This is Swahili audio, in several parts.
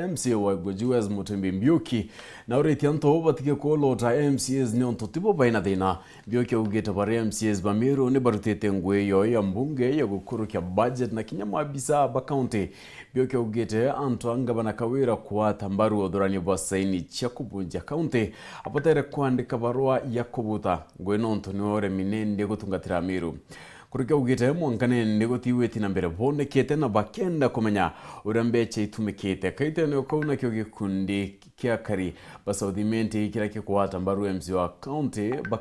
MCA wa Gojuez Mutembe Mbiuki na ureti anto batike ko lota MCAs ni onto tibo baina thina Mbiuki ugeta bare MCAs bamiru ni barutete ngwe yo ya mbunge ya gukuru kya budget na kinyama bisa ba county Mbiuki ugete anto angabana kawira kwa tambaru odorani basaini cha kubunja county apotere kwandika barua ya kubuta ngwe nonto ni ore minende gutungatira miru Kurukia ugete mwankane ndego tiweti na mbere bone kete na bakenda kumenya urambeche itumikete kaite no kona kyo gikundi kya kari basaudimenti kila kikwata mbaru MC wa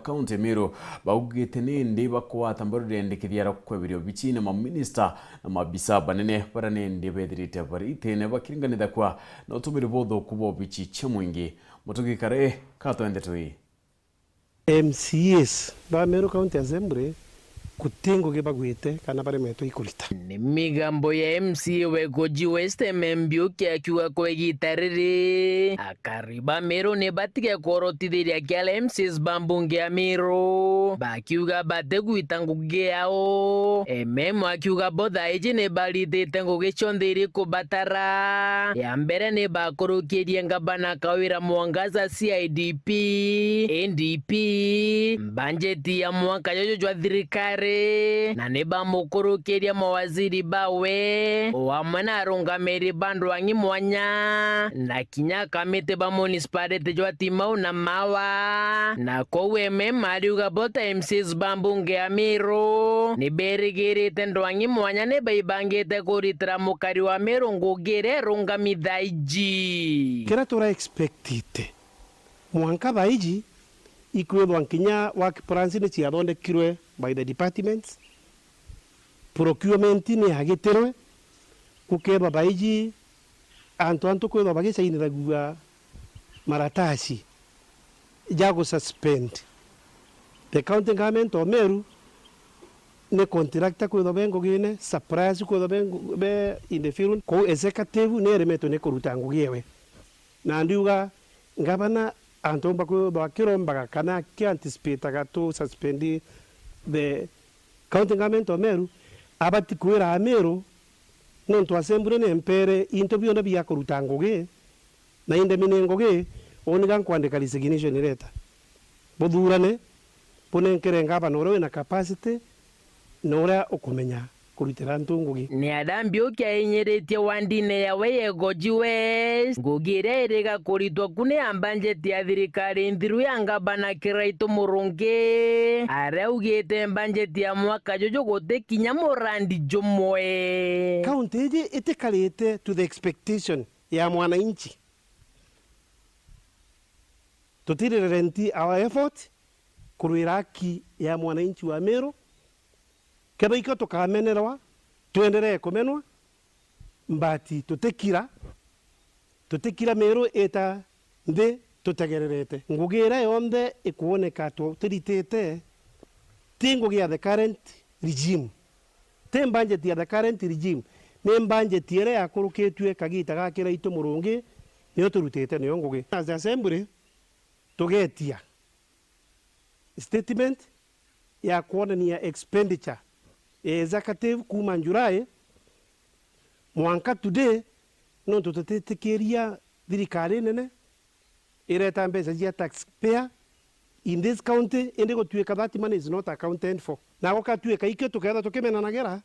county miro bagugete nende bakwata mbaru rende kidiara kwebiro bichine ma minister na mabisa banene baranende bedirite bari tene bakiringanida kwa no tumiri bodo kubo bichi chemwingi mutugi kare kato ende tui MCS ba Meru County Assembly kutengo ke bagwete kana pare meto ikulita ni migambo ya MC we Gojuez Mbiuki akiwa kwa gitariri akariba Meru ne batike korotidiri akyala MCs bambunge ya Meru bakiuga bategu itanguge yao ememo akiuga boda eje ne balite tanguge chondiri kubatara ya mbere ne bakorokedi ngabana kawira mwangaza CIDP NDP banjeti ya mwaka jojo jwa thirikari na neba mukuru kedia mawaziri bawe wamana rungameri bandu wangi mwanya na kinya kamete ba municipality jwa timau na mawa na kowe memariuga bota MCs bambunge ya Meru ni berigiri tendo wangi mwanya ne baibangete kuritra mukari wa Meru ngugire rungamidhaiji kera tora expectite mwanka baiji ikwe wankinya wakipransi ne chiadonde kirwe by the departments procurement ni hageterwe kukeba baiji anto kweba bagesa iniragua maratasi jago suspend the county government of Meru ne contractor kweba bengo gine surprise kweba bengo be in the field ko executive ne remeto ne korutango yewe na ndiuga ngabana anto mbako bakiromba kana ki anticipate gato suspendi the county government of Meru abati kuira Meru nonto assembly ne empere interview na biya korutangoge na inde minengoge onigan kwandika resignation letter bodurane pone nkerenga banoro na capacity nora okumenya kurutira ntungugi ni Mbiuki enyeretie wandine yawe ye Gojuez ngugire erega kuritwa kune ambanje ya thirikari nthiru yangabana kiraito murungi araugite mbanje ya mwaka jojo gote kinya murandi jomwe county je itekalite to the expectation ya mwananchi tutire renti our effort kuruiraki ya mwananchi wa Meru keba ikato kamenerwa tuendelee kumenwa mbati tutekira Meru eta nde tutegererete ngugira yonde ikuoneka turitete tingugi ya the current regime budget ya the current regime ne budget yere yakuruketwe kagita gakira ito murungi niyo turutete niyo ngugi as assembly tugetia statement ya kuona ni ya expenditure executive kuma July mwanka today non tutetekeria thirikari nene ireta mbesa ya taxpayer in this county ende gotueka that money is not accounted for na gokatueka ike tuketha tukemena nagera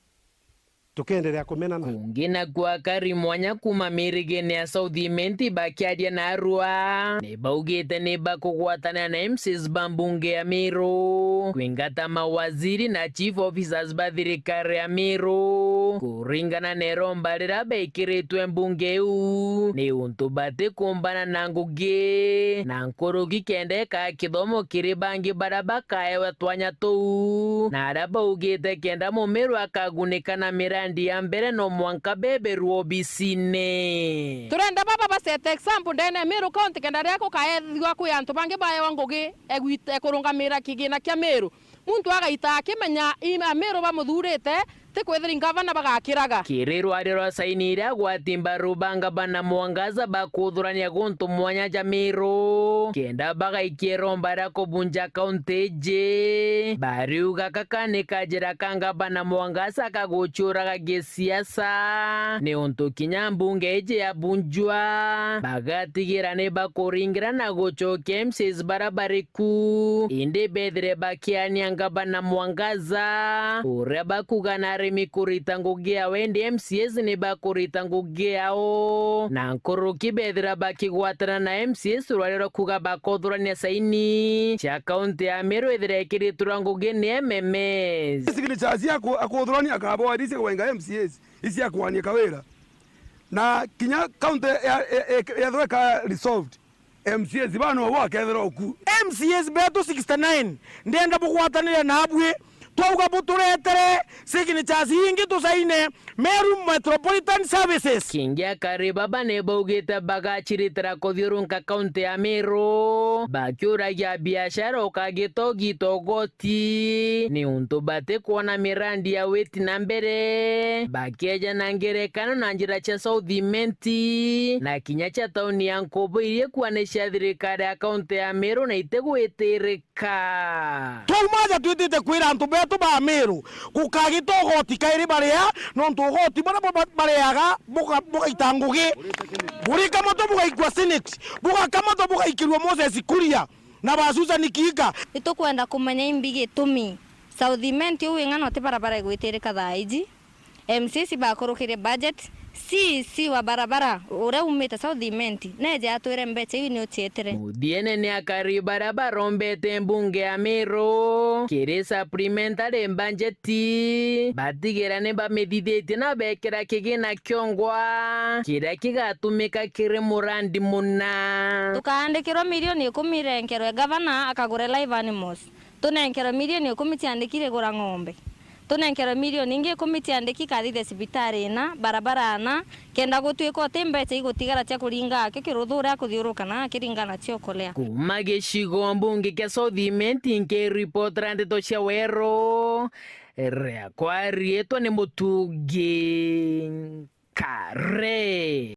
tukenderea kumenana kungina kwa kari mwanya kuma mirigene ya Southimenti bakiadia na Arua ne baugete ne bakugwatana na MCs bambunge ya Meru kwingata mawaziri na chief officers ba thirikari ya Meru kuringana ne rombalira bekiretwe mbunge u ne untu bate kumbana na ngugi na nkorogi kende ka kithomo kiribangi barabaka ewe twanya tu na araba ugete kenda mu Meru akaguneka na mirandi ya mbere no mwanka bebe ruobisine turenda baba basete example ndene Meru County kenda yako kaethwa ku yantu bange baye wangugi egwite kurungamira kigina kya Meru muntu agaita akimenya Meru bamuthurite ti kwithira ngavana bagakiraga Kiriro arero sainira gwatimba rubanga bana Mwangaza bakuthurania guntu mwanya ja Meru kenda bagaikia mbara kubunja kaunti je bariuga kakane kajira kanga bana Mwangaza kaguchuraga gisiasa ni untu kinya mbunge eje ya bunjwa bagatigira ne bakuringira na gucokia MCs barabariku inde bedre bakiania ngabana Mwangaza ure bakugana remi kurita ngugea wende MCs ne bakurita ngugeao na nkoroki bedra bakigwatana na MCs rwarero kuga bakothurania saini cha kaunti ya Meru ethire kiritura nguge ne MMS sigini chazi akothurania akabo adise kwenga MCs isi akwani kawera na kinya kaunti ya thweka resolved MCs bano wakethera oku MCS betu 69 ndenda bugwatanira na abwe twauga buturetere signatures ingi tusaine Meru Metropolitan Services kingia kariba bane baugita bagachiritira kuthiurunka kaunti ya Meru bakiuragia biashara ukagitogoti ni untu bate kuona mirandi ya weti na mbere bakieja na ngerekano na njira cha Southimenti na kinya cha tauni ya Nkobo irie kuanisha thirikari ya kaunti ya Meru na itegwitirika tumaja twitite kwira antu betu ba Meru gukagitogoti kairi baria no ntugoti bara bariaga buka itangugi buri kama to buka ikwa Senate buka kama to buka ikirwa Moses Kuria na basuza nikiga itukwenda kumenya imbigi tumi Southimenti uwingano te barabara igwitirika thaiji MCC bakorokire budget si wa barabara ure umita Southimenti neje atwire mbeche ini ochietere mudiene ni akari barabara ombete mbunge ya Meru kiri supplementary budgeti batigera ne bamedidete na bekera kigina kyongwa kira kigatumika kiri murandi muna tukaandikirwa milioni 10 renkerwe gavana akagure live animals tunenkerwa milioni 10 tiandikire gura ng'ombe tunenkera milioni ingi 10 tiandiki kathithe cibitari na barabara na kenda gutwika te mbeca igutigara cia kuringa ake kiruthuria kuthiuruka na kiringana cio kolea kuma gicigo mbunge kia Southimenti nke report randito cia Wero rea kwa rietwa ni Mutungi Kare.